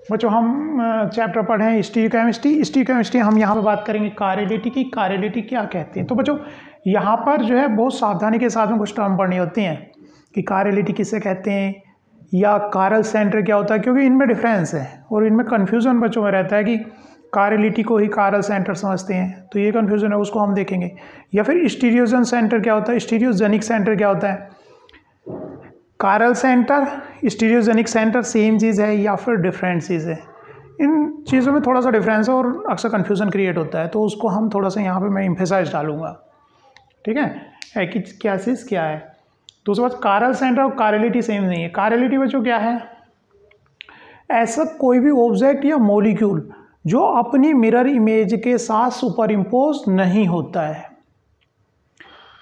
बच्चों हम चैप्टर पढ़े हैं स्टीरियोकेमिस्ट्री हम यहाँ पे बात करेंगे कारेलिटी की। कारेलिटी क्या कहते हैं? तो बच्चों यहाँ पर जो है बहुत सावधानी के साथ में कुछ टर्म पढ़नी होती हैं कि कारेलिटी किसे कहते हैं या कारल सेंटर क्या होता है, क्योंकि इनमें डिफरेंस है और इनमें कन्फ्यूज़न बच्चों में रहता है कि कारेलिटी को ही कारल सेंटर समझते हैं, तो ये कन्फ्यूज़न है, उसको हम देखेंगे। या फिर स्टीरियोजन सेंटर क्या होता है, स्टीरियोजेनिक सेंटर क्या होता है। कारल सेंटर स्टीरियोजेनिक सेंटर सेम चीज़ है या फिर डिफरेंट चीज़ है? इन चीज़ों में थोड़ा सा डिफरेंस है और अक्सर कन्फ्यूज़न क्रिएट होता है, तो उसको हम थोड़ा सा यहाँ पे मैं एम्फेसाइज डालूंगा, ठीक है कि क्या चीज़ क्या है। दूसरी बात, कारल सेंटर और कारेलिटी सेम नहीं है। कारेलिटी बच्चों क्या है? ऐसा कोई भी ऑब्जेक्ट या मॉलिक्यूल जो अपनी मिरर इमेज के साथ सुपर इम्पोज नहीं होता है,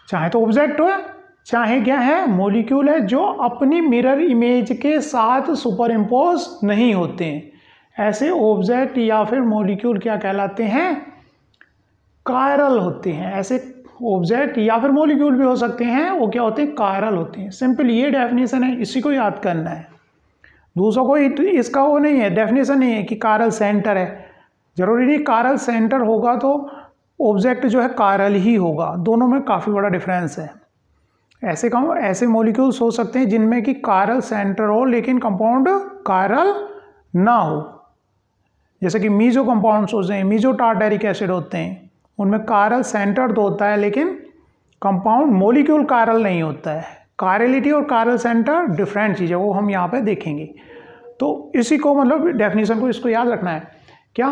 चाहे तो ऑब्जेक्ट हो चाहे क्या है मॉलिक्यूल है, जो अपनी मिरर इमेज के साथ सुपर इम्पोज नहीं होते हैं। ऐसे ऑब्जेक्ट या फिर मॉलिक्यूल क्या कहलाते हैं? कायरल होते हैं। ऐसे ऑब्जेक्ट या फिर मॉलिक्यूल भी हो सकते हैं, वो क्या होते हैं? कायरल होते हैं। सिंपल ये डेफिनेशन है, इसी को याद करना है। दूसरा कोई इसका वो नहीं है, डेफिनेशन नहीं है कि कायरल सेंटर है। जरूरी नहीं कायरल सेंटर होगा तो ऑब्जेक्ट जो है कायरल ही होगा, दोनों में काफ़ी बड़ा डिफरेंस है। ऐसे मॉलिक्यूल्स हो सकते हैं जिनमें कि कायरल सेंटर हो लेकिन कंपाउंड कायरल ना हो, जैसे कि मीजो कंपाउंड्स होते हैं, मीजो टार्टेरिक एसिड होते हैं, उनमें कायरल सेंटर तो होता है लेकिन कंपाउंड मॉलिक्यूल कायरल नहीं होता है। कायरलिटी और कायरल सेंटर डिफरेंट चीज़ है, वो हम यहाँ पे देखेंगे। तो इसी को मतलब डेफिनेशन को इसको याद रखना है। क्या?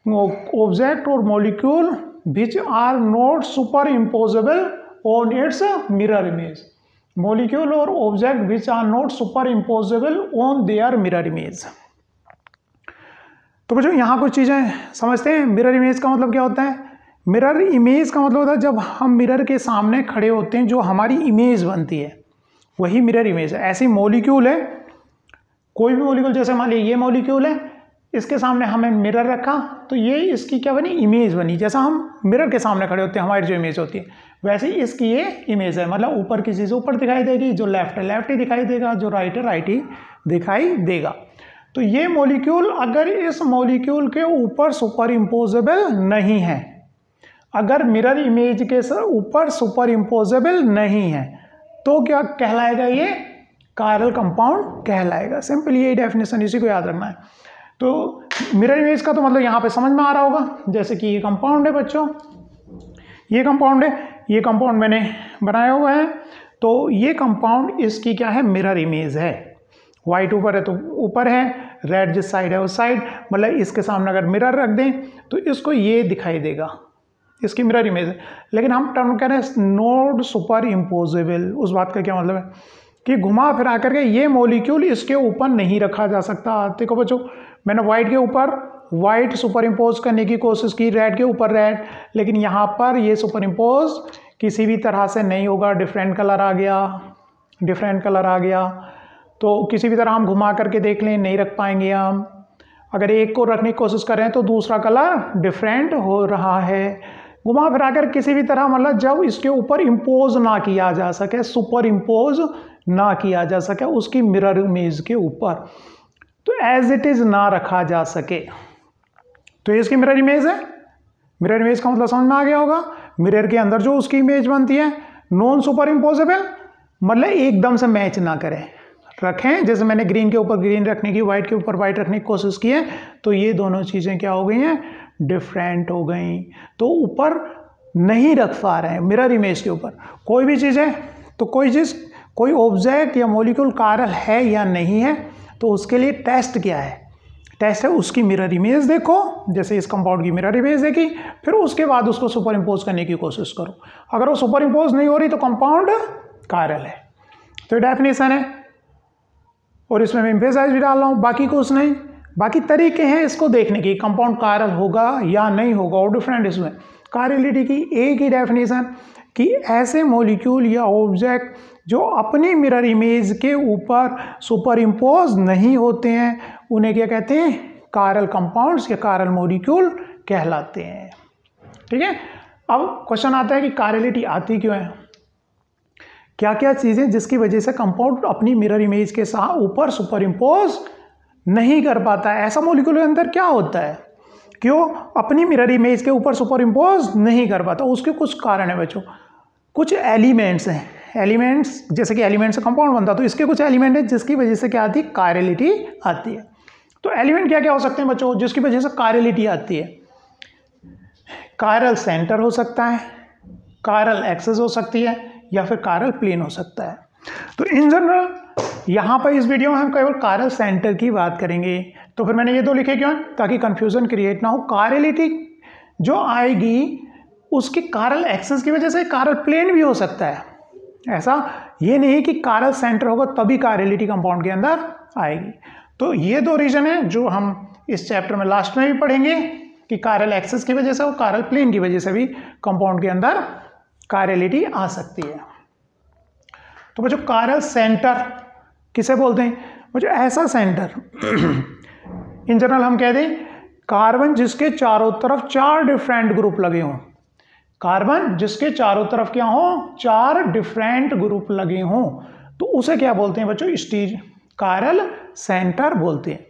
ऑब्जेक्ट और molecule which are not superimposable on its mirror image. Molecule और object which are not superimposable on their mirror image. तो बच्चों यहाँ कुछ चीज़ें समझते हैं। मिरर इमेज का मतलब क्या होता है? मिरर इमेज का मतलब होता है जब हम मिरर के सामने खड़े होते हैं, जो हमारी इमेज बनती है वही मिरर इमेज है। ऐसी मॉलिक्यूल है, कोई भी मॉलिक्यूल, जैसे मान लीजिए ये मॉलिक्यूल है, इसके सामने हमें मिरर रखा तो ये इसकी क्या बनी? इमेज बनी। जैसा हम मिरर के सामने खड़े होते हैं हमारी जो इमेज होती है, वैसे ही इसकी ये इमेज है। मतलब ऊपर की चीज़ ऊपर दिखाई देगी, जो लेफ्ट है लेफ्ट ही दिखाई देगा, जो राइट है राइट ही दिखाई देगा। तो ये मॉलिक्यूल अगर इस मॉलिक्यूल के ऊपर सुपर इम्पोजेबल नहीं है, अगर मिरर इमेज के ऊपर सुपर इम्पोजेबल नहीं है, तो क्या कहलाएगा? ये कायरल कंपाउंड कहलाएगा। सिंपल ये डेफिनेशन, इसी को याद रखना है। तो मिरर इमेज का तो मतलब यहाँ पे समझ में आ रहा होगा। जैसे कि ये कंपाउंड है बच्चों, ये कंपाउंड है, ये कंपाउंड मैंने बनाया हुआ है, तो ये कंपाउंड इसकी क्या है? मिरर इमेज है। वाइट ऊपर है तो ऊपर है, रेड जिस साइड है उस साइड, मतलब इसके सामने अगर मिरर रख दें तो इसको ये दिखाई देगा, इसकी मिरर इमेज है। लेकिन हम टर्म कह रहे हैं नॉट सुपर इम्पोजेबल। उस बात का क्या मतलब है कि घुमा फिरा करके ये मॉलिक्यूल इसके ऊपर नहीं रखा जा सकता। देखो बच्चों, मैंने वाइट के ऊपर वाइट सुपर इम्पोज करने की कोशिश की, रेड के ऊपर रेड, लेकिन यहाँ पर ये सुपर इम्पोज किसी भी तरह से नहीं होगा। डिफरेंट कलर आ गया, डिफरेंट कलर आ गया, तो किसी भी तरह हम घुमा करके देख लें नहीं रख पाएंगे हम। अगर एक को रखने की कोशिश कर रहे हैं तो दूसरा कलर डिफरेंट हो रहा है। घुमा फिरा कर किसी भी तरह, मतलब जब इसके ऊपर इम्पोज ना किया जा सके, सुपर इम्पोज ना किया जा सके उसकी मिरर इमेज के ऊपर, तो एज इट इज ना रखा जा सके, तो इसकी मिरर इमेज है। मिरर इमेज का मतलब समझ में आ गया होगा। मिरर के अंदर जो उसकी इमेज बनती है नॉन सुपर इम्पोजेबल, मतलब एकदम से मैच ना करें, रखें। जैसे मैंने ग्रीन के ऊपर ग्रीन रखने की, वाइट के ऊपर वाइट रखने की कोशिश की है, तो ये दोनों चीज़ें क्या हो गई हैं? डिफरेंट हो गई, तो ऊपर नहीं रख पा रहे हैं मिरर इमेज के ऊपर कोई भी चीज़ है। तो कोई चीज़, कोई ऑब्जेक्ट या मॉलिक्यूल कायरल है या नहीं है, तो उसके लिए टेस्ट क्या है? टेस्ट है उसकी मिरर इमेज देखो, जैसे इस कंपाउंड की मिरर इमेज देखी, फिर उसके बाद उसको सुपर इम्पोज करने की कोशिश करो। अगर वो सुपर इम्पोज नहीं हो रही तो कंपाउंड कायरल है। तो डेफिनेशन है और इसमें मैं एम्फेसाइज भी डाल रहा हूँ, बाकी कुछ नहीं। बाकी तरीके हैं इसको देखने की, कंपाउंड कायरल होगा या नहीं होगा, और डिफरेंट इसमें। कायरलिटी की एक ही डेफिनेशन कि ऐसे मॉलिक्यूल या ऑब्जेक्ट जो अपनी मिरर इमेज के ऊपर सुपर इम्पोज नहीं होते हैं, उन्हें क्या कहते हैं? कायरल कंपाउंड्स या कायरल मॉलिक्यूल कहलाते हैं। ठीक है। अब क्वेश्चन आता है कि कायरलिटी आती क्यों है? क्या क्या चीज़ें जिसकी वजह से कंपाउंड अपनी मिरर इमेज के साथ ऊपर सुपर इम्पोज नहीं कर पाता है। ऐसा मॉलिक्यूल के अंदर क्या होता है कि वो अपनी मिरर इमेज के ऊपर सुपर इम्पोज नहीं कर पाता। उसके कुछ कारण है बच्चों, कुछ एलिमेंट्स हैं, एलिमेंट्स जैसे कि एलिमेंट से कंपाउंड बनता, तो इसके कुछ एलिमेंट है जिसकी वजह से क्या आती है, कायरलिटी आती है। तो एलिमेंट क्या क्या हो सकते हैं बच्चों जिसकी वजह से कायरलिटी आती है? कायरल सेंटर हो सकता है, कायरल एक्सेस हो सकती है, या फिर कायरल प्लेन हो सकता है। तो इन जनरल यहाँ पर इस वीडियो में हम केवल कायरल सेंटर की बात करेंगे। तो फिर मैंने ये दो लिखे क्यों, ताकि कंफ्यूजन क्रिएट ना हो। कायरलिटी जो आएगी उसकी कायरल एक्सेस की वजह से कायरल प्लेन भी हो सकता है। ऐसा ये नहीं कि कायरल सेंटर होगा तभी कायरलिटी कंपाउंड के अंदर आएगी। तो ये दो रीजन है जो हम इस चैप्टर में लास्ट में भी पढ़ेंगे कि कायरल एक्सेस की वजह से और कायरल प्लेन की वजह से भी कंपाउंड के अंदर कायरलिटी आ सकती है। तो बच्चों कायरल सेंटर किसे बोलते हैं? बच्चों ऐसा सेंटर इन जनरल हम कह दें कार्बन जिसके चारों तरफ 4 डिफरेंट ग्रुप लगे हों। कार्बन जिसके चारों तरफ क्या हो, 4 डिफरेंट ग्रुप लगे हों, तो उसे क्या बोलते हैं बच्चों? कायरल सेंटर बोलते हैं।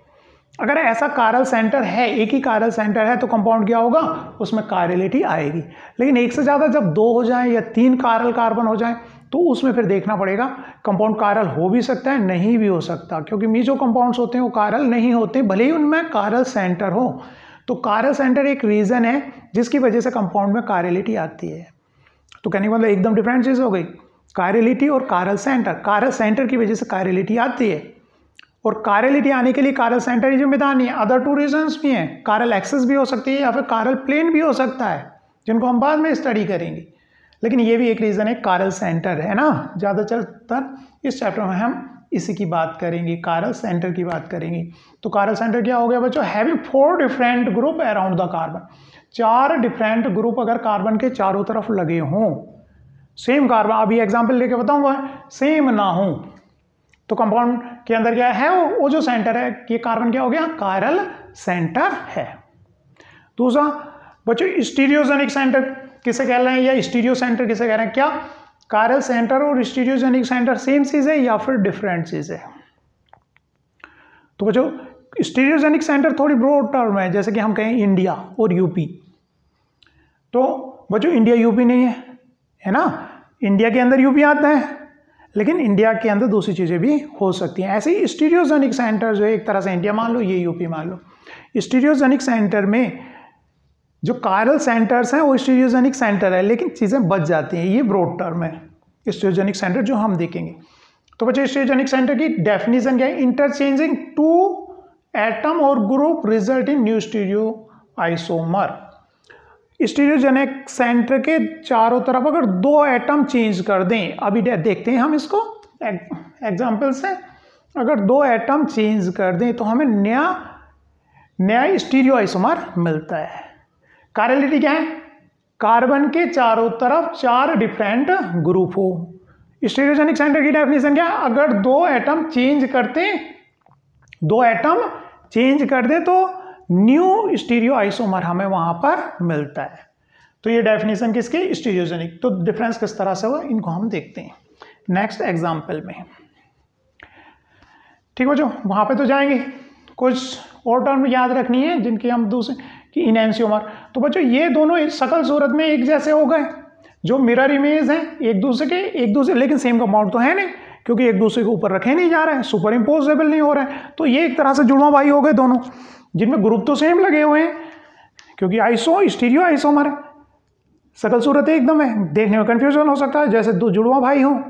अगर ऐसा कायरल सेंटर है, एक ही कायरल सेंटर है, तो कंपाउंड क्या होगा, उसमें कायरलिटी आएगी। लेकिन एक से ज़्यादा जब 2 हो जाए या 3 कायरल कार्बन हो जाए, तो उसमें फिर देखना पड़ेगा कंपाउंड कायरल हो भी सकता है, नहीं भी हो सकता, क्योंकि मीजो कंपाउंड्स होते हैं वो कायरल नहीं होते भले ही उनमें कायरल सेंटर हो। तो कायरल सेंटर एक रीज़न है जिसकी वजह से कंपाउंड में कायरलिटी आती है। तो कहने का मतलब एकदम डिफरेंट चीज़ हो गई, कायरलिटी और कायरल सेंटर। कायरल सेंटर की वजह से कायरलिटी आती है, और कायरलिटी आने के लिए कायरल सेंटर ही जिम्मेदार नहीं है, अदर 2 रीजन्स भी हैं। कायरल एक्सेस भी हो सकती है या फिर कायरल प्लेन भी हो सकता है, जिनको हम बाद में स्टडी करेंगे। लेकिन ये भी एक रीज़न है, कायरल सेंटर है ना। ज़्यादातर इस चैप्टर में हम इसी की बात करेंगे, कायरल सेंटर की बात करेंगे। तो कायरल सेंटर क्या हो गया बच्चों? Having 4 different group around the carbon. 4 different group अगर कार्बन के चारों तरफ लगे हों, सेम कार्बन, अभी एग्जाम्पल लेके बताऊंगा, सेम ना हो, तो कंपाउंड के अंदर क्या है, वो जो सेंटर है, ये कार्बन क्या हो गया, कायरल सेंटर है। दूसरा बच्चों स्टीरियोजेनिक सेंटर किसे कह रहे हैं, या स्टीरियो सेंटर किसे कह रहे हैं? क्या कायरल सेंटर और स्टीरियोजेनिक सेंटर सेम चीज़ है या फिर डिफरेंट चीज़ है? तो बच्चों स्टीरियोजेनिक सेंटर थोड़ी ब्रॉड टर्म है, जैसे कि हम कहें इंडिया और यूपी। तो बच्चों इंडिया यूपी नहीं है ना, इंडिया के अंदर यूपी आता है, लेकिन इंडिया के अंदर दूसरी चीज़ें भी हो सकती हैं। ऐसे ही स्टीरियोजेनिक सेंटर जो है, एक तरह से इंडिया मान लो, ये यूपी मान लो। स्टीरियोजेनिक सेंटर में जो कायरल सेंटर्स हैं वो स्टीरियोजेनिक सेंटर है, लेकिन चीज़ें बच जाती हैं, ये ब्रॉड टर्म है स्टीरियोजेनिक सेंटर जो हम देखेंगे। तो बच्चे स्टीरियोजेनिक सेंटर की डेफिनेशन क्या है? इंटरचेंजिंग 2 एटम और group result in new stereo isomer. Stereogenic centre के चारों तरफ अगर 2 एटम चेंज कर दें, अभी देखते हैं हम इसको एग्जाम्पल से, अगर 2 एटम चेंज कर दें तो हमें नया स्टीरियो आइसोमर मिलता है। कायरलिटी क्या है? कार्बन के चारों तरफ 4 डिफरेंट ग्रुप हो। स्टीरियोजेनिक सेंटर की डेफिनेशन क्या है? अगर 2 एटम चेंज कर दे तो न्यू स्टीरियो आइसोमर हमें वहां पर मिलता है। तो ये डेफिनेशन किसकी? स्टीरियोजेनिक। तो डिफरेंस किस तरह से हुआ इनको हम देखते हैं नेक्स्ट एग्जाम्पल में। ठीक बच्चों, वहां पे तो जाएंगे, कुछ और टर्म याद रखनी है जिनकी हम दूसरे कि इनएंशियोमर। तो बच्चों ये दोनों शकल सूरत में एक जैसे हो गए, जो मिरर इमेज हैं एक दूसरे लेकिन सेम कंपाउंड तो है नहीं, क्योंकि एक दूसरे के ऊपर रखे नहीं जा रहे हैं, सुपर इम्पोजेबल नहीं हो रहे हैं। तो ये एक तरह से जुड़वा भाई हो गए दोनों, जिनमें ग्रुप तो सेम लगे हुए हैं, क्योंकि स्टीरियो आइसोमर है, शकल सूरत एकदम है, देखने में कन्फ्यूजन हो सकता है जैसे 2 जुड़वा भाई हों,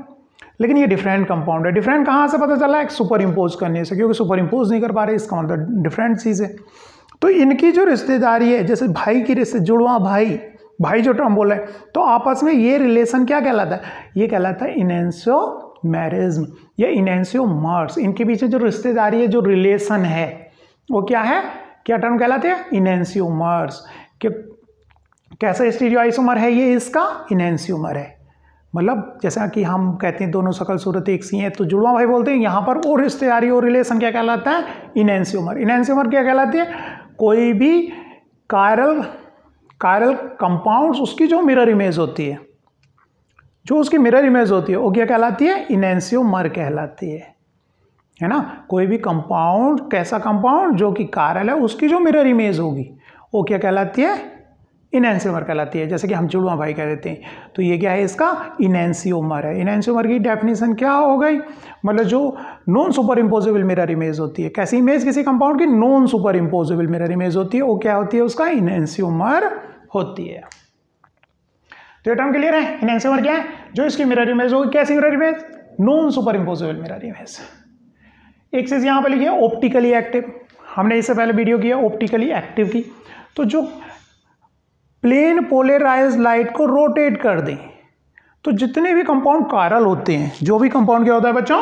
लेकिन ये डिफरेंट कंपाउंड है। डिफरेंट कहाँ से पता चला है? सुपर इम्पोज करने से, क्योंकि सुपर इम्पोज नहीं कर पा रहे, इसका मतलब डिफरेंट चीज़ है। तो इनकी जो रिश्तेदारी है, जैसे भाई की रिश्ते, जुड़वा भाई जो टर्म बोल रहे हैं, तो आपस में ये रिलेशन क्या कहलाता है? ये कहलाता है इनएंशियोमेरिज्म या इनएंशियोमर्स। इनके पीछे जो रिश्तेदारी है, जो रिलेशन है, वो क्या है? क्या टर्म कहलाते हैं? इनएंशियोमर्स। कैसा स्टीरियो आइसोमर है ये? इसका इनएंशियोमर है। मतलब जैसा कि हम कहते हैं दोनों शकल सूरत एक सी हैं, तो जुड़वा भाई बोलते हैं, यहाँ पर वो रिश्तेदारी और रिलेशन क्या कहलाता है? इनएंशियोमर। इनएंशियोमर क्या कहलाती है? कोई भी कायरल कंपाउंड्स, उसकी जो मिरर इमेज होती है, वो क्या कहलाती है? इनएंशियोमर कहलाती है। है ना। कोई भी कंपाउंड, कैसा कंपाउंड जो कि कायरल है, उसकी जो मिरर इमेज होगी वो क्या कहलाती है, इनैंसियोमर कहलाती है। जैसे कि हम जुड़वा भाई कह देते हैं, तो ये क्या है, इसका इनैंसियोमर है। इनैंसियोमर की डेफिनेशन क्या हो गई, मतलब जो non super imposable mirror image होती है। कैसी इमेज, किसी कंपाउंड की non super imposable mirror image होती है, वो क्या होती है, उसका इनैंसियोमर होती है। तो ये टर्म क्लियर है। इनैंसियोमर क्या है, जो इसकी मिरर इमेज होगी, कैसी mirror image, non super imposable mirror image. एक चीज यहां पर लिखी है ऑप्टिकली एक्टिव, हमने इससे पहले वीडियो किया ऑप्टिकली एक्टिव की। तो जो प्लेन पोलराइज्ड लाइट को रोटेट कर दें, तो जितने भी कंपाउंड कायरल होते हैं, जो भी कंपाउंड क्या होता है बच्चों,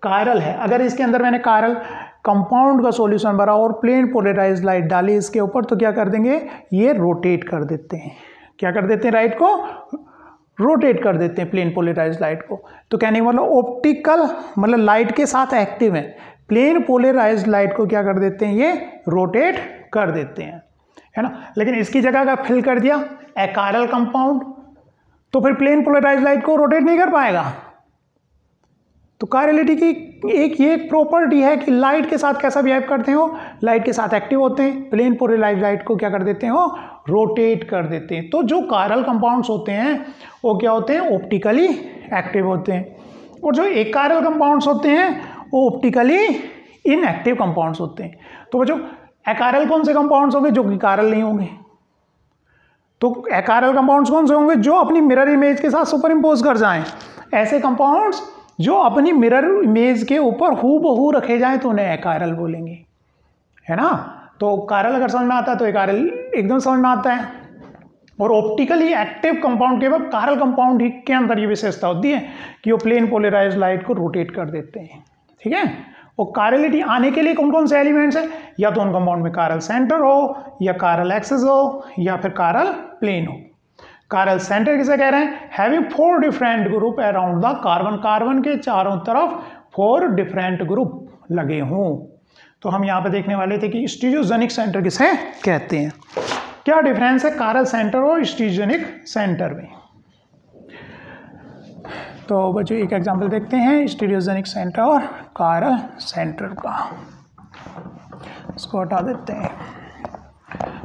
कायरल है, अगर इसके अंदर मैंने कायरल कंपाउंड का सॉल्यूशन भरा और प्लेन पोलराइज्ड लाइट डाली इसके ऊपर, तो क्या कर देंगे, ये रोटेट कर देते हैं। क्या कर देते हैं, लाइट को रोटेट कर देते हैं, प्लेन पोलराइज्ड लाइट को। तो कहने का मतलब ऑप्टिकल मतलब लाइट के साथ एक्टिव है, प्लेन पोलराइज्ड लाइट को क्या कर देते हैं, ये रोटेट कर देते हैं, है ना। लेकिन इसकी जगह अगर फिल कर दिया अकायरल कंपाउंड, तो फिर प्लेन पोलराइज्ड लाइट को रोटेट नहीं कर पाएगा। तो कायरलिटी की एक ये प्रॉपर्टी है कि लाइट के साथ कैसा बिहेव करते हो, लाइट के साथ एक्टिव होते हैं, प्लेन पोलराइज्ड लाइट को क्या कर देते हो, रोटेट कर देते हैं। तो जो कायरल कंपाउंड्स होते हैं वो क्या होते हैं, ऑप्टिकली एक्टिव होते हैं, और जो अकायरल कंपाउंड्स होते हैं वो ऑप्टिकली इनएक्टिव कंपाउंड्स होते हैं। तो बच्चों अकायरल कौन से कंपाउंड्स होंगे, जो कि कायरल नहीं होंगे। तो अकायरल कंपाउंड्स कौन से होंगे, जो अपनी मिरर इमेज के साथ सुपर इम्पोज कर जाएं। ऐसे कंपाउंड्स जो अपनी मिरर इमेज के ऊपर हूबहू रखे जाएं तो उन्हें अकायरल बोलेंगे, है ना। तो कायरल अगर समझ में आता है तो अकायरल एकदम समझ में आता है। और ऑप्टिकली एक्टिव कंपाउंड केवल कायरल कंपाउंड ही के अंदर ये विशेषता होती है कि वो प्लेन पोलराइज्ड लाइट को रोटेट कर देते हैं, ठीक है। और कायरलिटी आने के लिए कौन कौन से एलिमेंट्स हैं, या तो उन कंपाउंड में कायरल सेंटर हो, या कायरल एक्सिस हो, या फिर कायरल प्लेन हो। कायरल सेंटर किसे कह रहे हैं, having 4 different group around the carbon, carbon के चारों तरफ 4 डिफरेंट ग्रुप लगे हों। तो हम यहाँ पे देखने वाले थे कि स्टीरियोजेनिक सेंटर किसे कहते हैं, क्या डिफरेंस है कायरल सेंटर और स्टीरियोजेनिक सेंटर में। तो बच्चों एक एग्जांपल देखते हैं स्टीरियोजेनिक सेंटर और कायरल सेंटर का, इसको हटा देते हैं।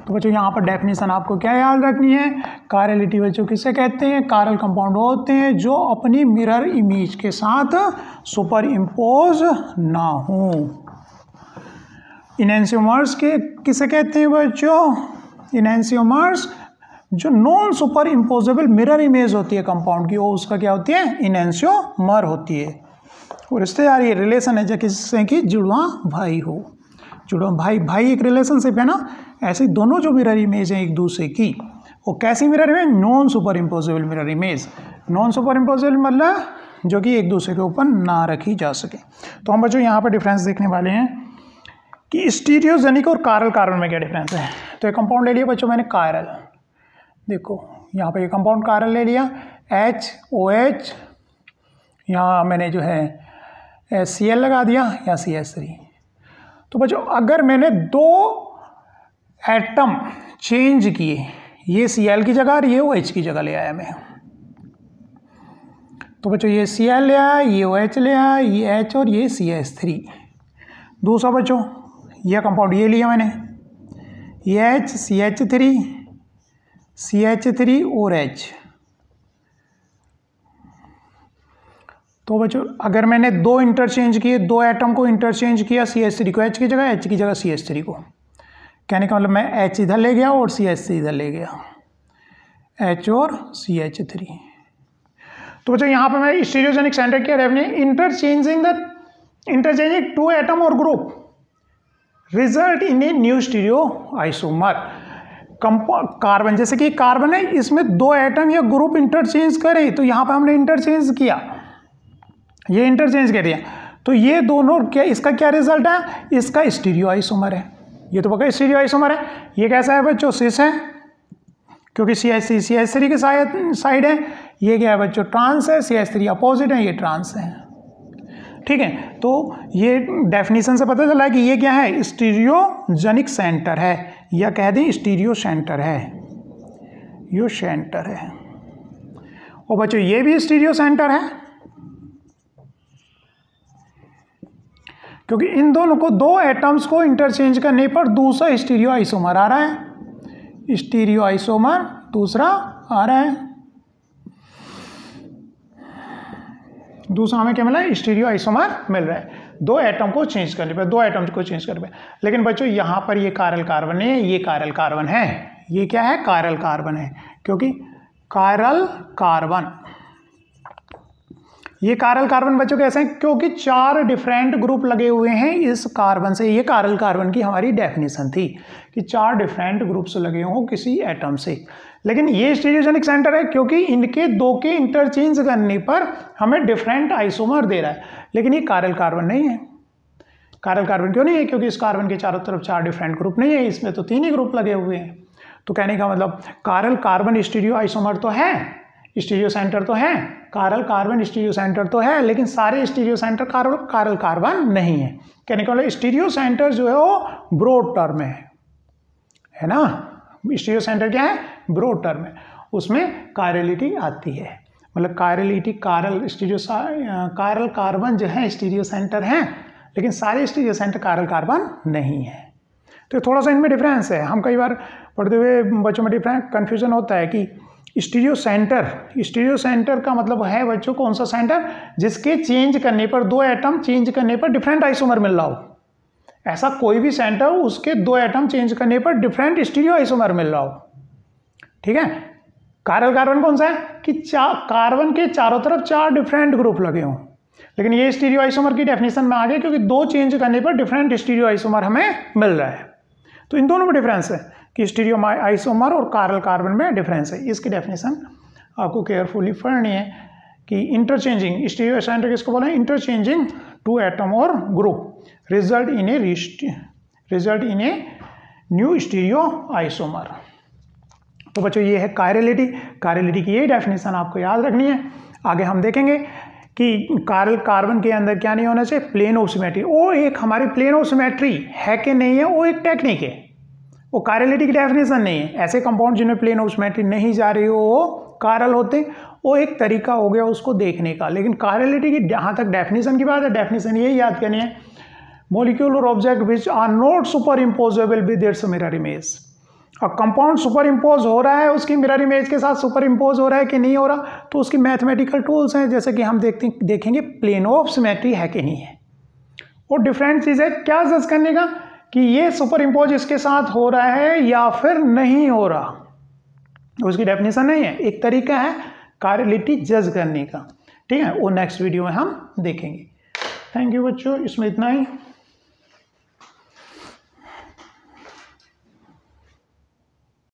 तो बच्चों यहाँ पर डेफिनेशन आपको क्या याद रखनी है, कायरलिटी बच्चों किसे कहते हैं, कायरल कंपाउंड होते हैं जो अपनी मिरर इमेज के साथ सुपर इम्पोज ना हो। इनैंसियोमर्स के किसे कहते हैं बच्चों, इनैंसियोमर्स जो non super imposable mirror image होती है कंपाउंड की, वो उसका क्या होती है, इनैंसियोमर होती है। और रिश्तेदार ये रिलेशन है जिससे कि जुड़वा भाई हो, जुड़वा भाई भाई एक रिलेशनशिप है ना। ऐसे दोनों जो मिरर इमेज हैं एक दूसरे की, वो कैसी mirror image, non super imposable mirror image. Non super imposable मतलब जो कि एक दूसरे के ऊपर ना रखी जा सके। तो हम बच्चों यहाँ पर डिफरेंस देखने वाले हैं कि स्टीरियोजेनिक और कायरल कार्बन में क्या डिफरेंस है। तो एक कंपाउंड ले लिया बच्चों मैंने कायरल, देखो यहाँ पे ये कंपाउंड कायरल ले लिया, HOH, यहाँ मैंने जो है Cl लगा दिया या CH3। तो बच्चों अगर मैंने 2 एटम चेंज किए, ये Cl की जगह और ये OH की जगह ले आया मैं, तो बच्चों ये Cl ले आया, ये OH ले आया, ये H और ये CH3। दूसरा बच्चों यह कंपाउंड ये लिया मैंने, ये H CH3 CH3 और H। तो बच्चों अगर मैंने 2 इंटरचेंज किए, 2 एटम को इंटरचेंज किया, CH3 को H की जगह, H की जगह CH3 को, कहने का मतलब मैं H इधर ले गया और CH3 इधर ले गया, H और CH3। तो बच्चों यहाँ पे मैं स्टीरियोजेनिक सेंटर क्या है, इंटरचेंजिंग 2 एटम और group result in a new stereo isomer. Carbon, जैसे कि कार्बन है, इसमें 2 एटम या ग्रुप इंटरचेंज करें, तो यहाँ पे हमने इंटरचेंज किया, ये इंटरचेंज कर दिया, तो ये दोनों क्या, इसका क्या रिजल्ट है, इसका स्टीरियो आइसोमर है। ये तो पक्का स्टीरियो आइसोमर है। ये कैसा है बच्चों, सिस है, क्योंकि CH3 के साइड है। ये क्या है बच्चों, ट्रांस है, CH3 अपोजिट है, ये ट्रांस है, ठीक है। तो ये डेफिनेशन से पता चला है कि ये क्या है, स्टीरियोजेनिक सेंटर है, या कह दें स्टीरियो सेंटर है, यो सेंटर है। और बच्चों ये भी स्टीरियो सेंटर है, क्योंकि इन दोनों को, दो एटम्स को इंटरचेंज करने पर दूसरा स्टीरियो आइसोमर आ रहा है, स्टीरियो आइसोमर दूसरा आ रहा है। दूसरा हमें क्या मिला है? स्टीरियो आइसोमर मिल रहा है दो एटम को चेंज करने पर, दो एटम्स को चेंज करने पर। लेकिन बच्चों यहाँ पर ये कायरल कार्बन नहीं है, ये कायरल कार्बन है। ये क्या है? कायरल कार्बन है, क्योंकि कायरल कार्बन, ये कायरल कार्बन बच्चों कैसे हैं? क्योंकि 4 डिफरेंट ग्रुप लगे हुए हैं इस कार्बन से। ये कायरल कार्बन की हमारी डेफिनेशन थी कि 4 डिफरेंट ग्रुप्स लगे हों किसी एटम से। लेकिन ये स्टीरियोजेनिक सेंटर है क्योंकि इनके दो के इंटरचेंज करने पर हमें डिफरेंट आइसोमर दे रहा है। लेकिन ये कायरल कार्बन नहीं है। कायरल कार्बन क्यों नहीं है? क्योंकि इस कार्बन के चारों तरफ 4 डिफरेंट ग्रुप नहीं है, इसमें तो 3 ही ग्रुप लगे हुए हैं। तो कहने का मतलब कायरल कार्बन स्टीरियो आइसोमर तो है, स्टीरियो सेंटर तो है, कायरल कार्बन स्टीरियो सेंटर तो है, लेकिन सारे स्टीरियो सेंटर कायरल कार्बन नहीं है। कहने का मतलब स्टीरियो सेंटर जो है वो ब्रॉड टर्म है ना। स्टीरियो सेंटर क्या है? ब्रॉड टर्म है, उसमें कायरलिटी आती है। मतलब कायरलिटी, कायरल कार्बन जो है स्टीरियो सेंटर हैं, लेकिन सारे स्टीरियो सेंटर कायरल कार्बन नहीं है। तो थोड़ा सा इनमें डिफरेंस है। हम कई बार पढ़ते हुए बच्चों में कन्फ्यूजन होता है कि स्टीरियो सेंटर का मतलब है बच्चों कौन सा सेंटर? जिसके चेंज करने पर, दो एटम चेंज करने पर डिफरेंट आइसोमर मिल रहा हो। ऐसा कोई भी सेंटर उसके 2 एटम चेंज करने पर डिफरेंट स्टीरियो आइसोमर मिल रहा हो। ठीक है। कायरल कार्बन कौन सा है? कि कार्बन के चारों तरफ 4 डिफरेंट ग्रुप लगे हों। लेकिन ये स्टीरियो आइसोमर की डेफिनेशन में आ गया क्योंकि 2 चेंज करने पर डिफरेंट स्टीरियो आइसोमर हमें मिल रहा है। तो इन दोनों में डिफरेंस है कि स्टीरियो आइसोमर और कायरल कार्बन में डिफरेंस है। इसकी डेफिनेशन आपको केयरफुली पढ़नी है कि इंटरचेंजिंग, स्टीरियो सेंटर किसको बोला है? इंटरचेंजिंग 2 एटम और group result in a new stereo isomer. तो बच्चों ये है कायरलिटी। कायरलिटी की ये डेफिनेशन आपको याद रखनी है। आगे हम देखेंगे कि कायरल कार्बन के अंदर क्या नहीं होना चाहिए? Plane of symmetry. वो एक हमारी प्लेन ऑफ सिमेट्री है कि नहीं है, वो एक टेक्निक है, वो कायरलिटी की डेफिनेशन नहीं है। ऐसे कंपाउंड जिनमें प्लेन ऑफ सिमेट्री नहीं जा रही हो वो कायरल होते, वो एक तरीका हो गया उसको देखने का। लेकिन कायरलिटी की जहाँ तक डेफिनेशन की बात है, डेफिनेशन यही याद करनी है, molecular object which are not superimposable with its mirror image. और कंपाउंड सुपर इम्पोज हो रहा है, उसकी मिरर इमेज के साथ सुपर इम्पोज हो रहा है कि नहीं हो रहा, तो उसकी मैथमेटिकल टूल्स हैं, जैसे कि हम देखेंगे प्लेन ऑफ सिमेट्री है कि नहीं है। और डिफरेंट चीज़ है क्या जज करने का कि ये सुपर इम्पोज इसके साथ हो रहा है या फिर नहीं हो रहा, उसकी डेफिनेशन नहीं है, एक तरीका है कायरलिटी जज करने का। ठीक है, वो नेक्स्ट वीडियो में हम देखेंगे। थैंक यू बच्चों, इसमें इतना ही।